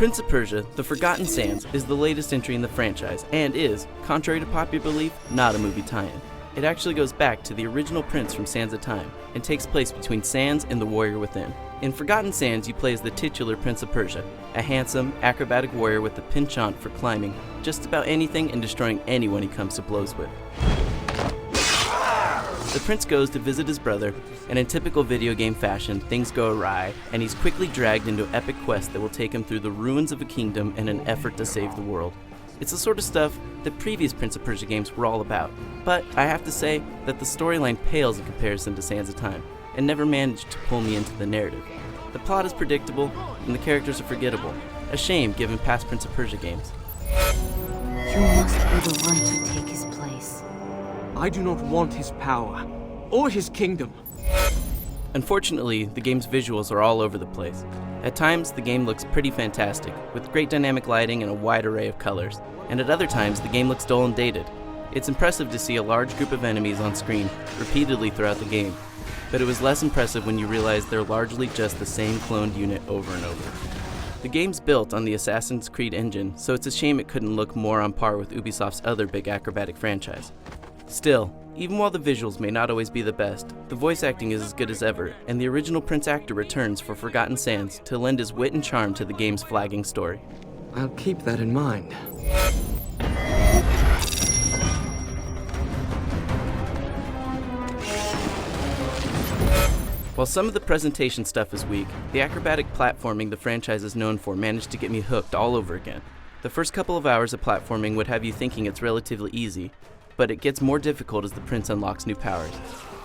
Prince of Persia: The Forgotten Sands is the latest entry in the franchise and is, contrary to popular belief, not a movie tie-in. It actually goes back to the original Prince from Sands of Time and takes place between Sands and the Warrior Within. In Forgotten Sands, you play as the titular Prince of Persia, a handsome, acrobatic warrior with a penchant for climbing just about anything and destroying anyone he comes to blows with. The prince goes to visit his brother, and in typical video game fashion, things go awry, and he's quickly dragged into an epic quest that will take him through the ruins of a kingdom in an effort to save the world. It's the sort of stuff that previous Prince of Persia games were all about, but I have to say that the storyline pales in comparison to Sands of Time, and never managed to pull me into the narrative. The plot is predictable, and the characters are forgettable, a shame given past Prince of Persia games. You must be the one to take his place. I do not want his power, or his kingdom. Unfortunately, the game's visuals are all over the place. At times, the game looks pretty fantastic, with great dynamic lighting and a wide array of colors, and at other times, the game looks dull and dated. It's impressive to see a large group of enemies on screen repeatedly throughout the game, but it was less impressive when you realize they're largely just the same cloned unit over and over. The game's built on the Assassin's Creed engine, so it's a shame it couldn't look more on par with Ubisoft's other big acrobatic franchise. Still, even while the visuals may not always be the best, the voice acting is as good as ever, and the original Prince actor returns for Forgotten Sands to lend his wit and charm to the game's flagging story. I'll keep that in mind. While some of the presentation stuff is weak, the acrobatic platforming the franchise is known for managed to get me hooked all over again. The first couple of hours of platforming would have you thinking it's relatively easy, but it gets more difficult as the prince unlocks new powers.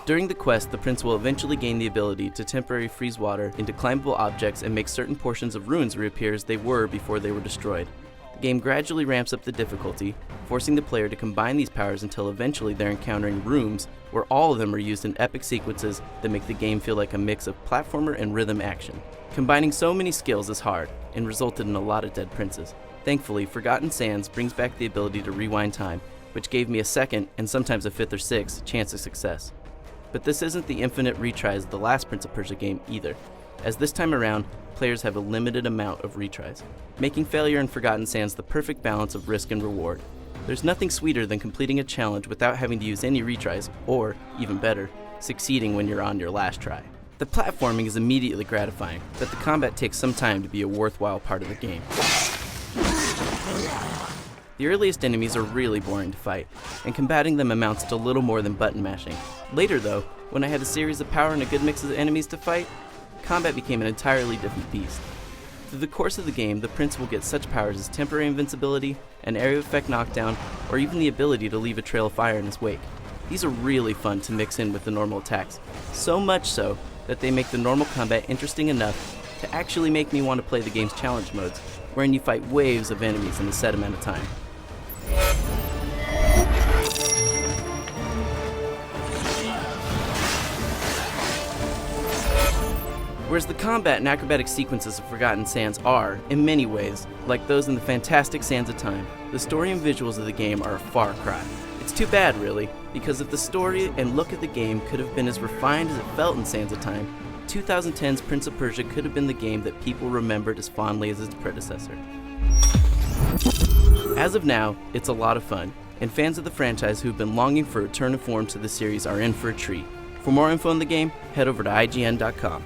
During the quest, the prince will eventually gain the ability to temporarily freeze water into climbable objects and make certain portions of ruins reappear as they were before they were destroyed. The game gradually ramps up the difficulty, forcing the player to combine these powers until eventually they're encountering rooms where all of them are used in epic sequences that make the game feel like a mix of platformer and rhythm action. Combining so many skills is hard and resulted in a lot of dead princes. Thankfully, Forgotten Sands brings back the ability to rewind time, which gave me a second, and sometimes a fifth or sixth, chance of success. But this isn't the infinite retries of the last Prince of Persia game either, as this time around, players have a limited amount of retries, making failure in Forgotten Sands the perfect balance of risk and reward. There's nothing sweeter than completing a challenge without having to use any retries, or, even better, succeeding when you're on your last try. The platforming is immediately gratifying, but the combat takes some time to be a worthwhile part of the game. The earliest enemies are really boring to fight, and combating them amounts to little more than button mashing. Later though, when I had a series of power and a good mix of enemies to fight, combat became an entirely different beast. Through the course of the game, the prince will get such powers as temporary invincibility, an area effect knockdown, or even the ability to leave a trail of fire in his wake. These are really fun to mix in with the normal attacks, so much so that they make the normal combat interesting enough to actually make me want to play the game's challenge modes, wherein you fight waves of enemies in a set amount of time. Whereas the combat and acrobatic sequences of Forgotten Sands are, in many ways, like those in the fantastic Sands of Time, the story and visuals of the game are a far cry. It's too bad, really, because if the story and look at the game could have been as refined as it felt in Sands of Time, 2010's Prince of Persia could have been the game that people remembered as fondly as its predecessor. As of now, it's a lot of fun, and fans of the franchise who've been longing for a return of form to the series are in for a treat. For more info on the game, head over to IGN.com.